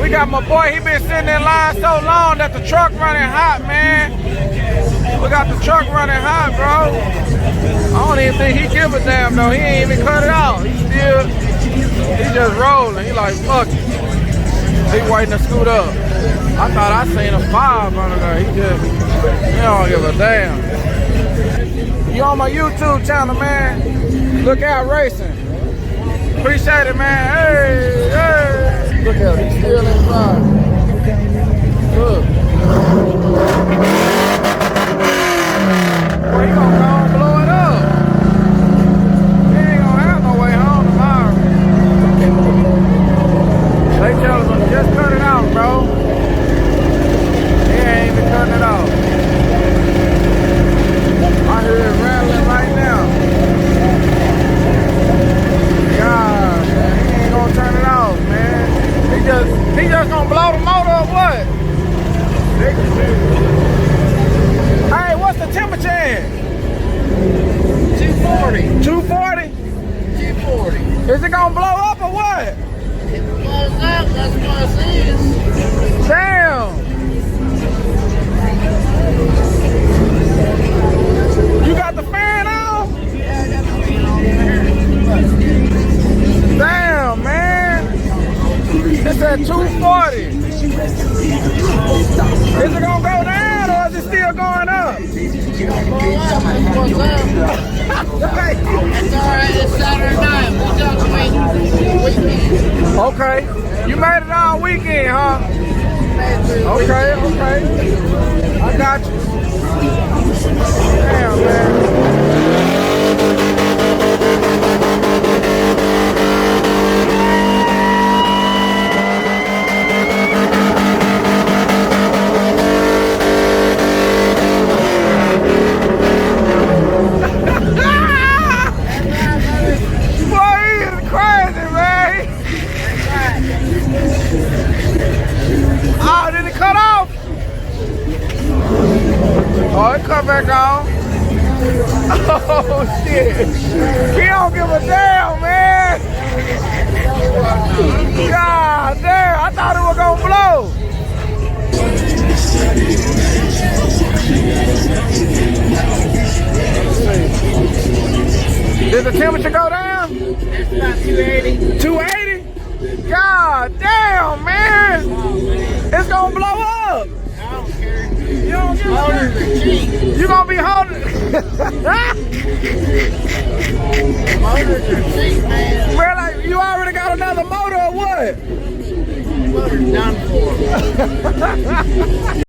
We got my boy, he been sitting in line so long that the truck running hot, man. We got the truck running hot, bro. I don't even think he give a damn though. He ain't even cut it out. He just rolling. He like, fuck it. He waiting to scoot up. I thought I seen a 5 under there. He don't give a damn. You on my YouTube channel, man. Look out racing. Appreciate it, man. Hey, hey. Look at him, he's still inside. Look. Boy, he gonna go and blow it up. He ain't gonna have no way home tomorrow. They tell him, just cut it out, bro. He ain't even cutting it out. I hear it rattling right now. God, man, he ain't gonna turn it off, man. He just gonna blow the motor or what? Hey, what's the temperature in? 240. 240? 240. Is it gonna blow up or what? If it blows up, that's what it is. Damn. You got the fan on? Yeah, I got the fan on there. Damn, man. It's at 240. Is it gonna go down or is it still going up? It's gonna blow up. What's up? It's alright, it's Saturday night. We got to wait weekend. Okay. You made it all weekend, huh? Okay. I got you. Damn, man. Oh, it cut back on. Oh, shit. He don't give a damn, man. God damn, I thought it was gonna blow. Did the temperature go down? It's about 280. 280? God damn, man. It's gonna blow up. I don't care. You don't give a Motors are cheap. You gonna be holding Motors are cheap, man. Well, like, you already got another motor or what? Motor's done for.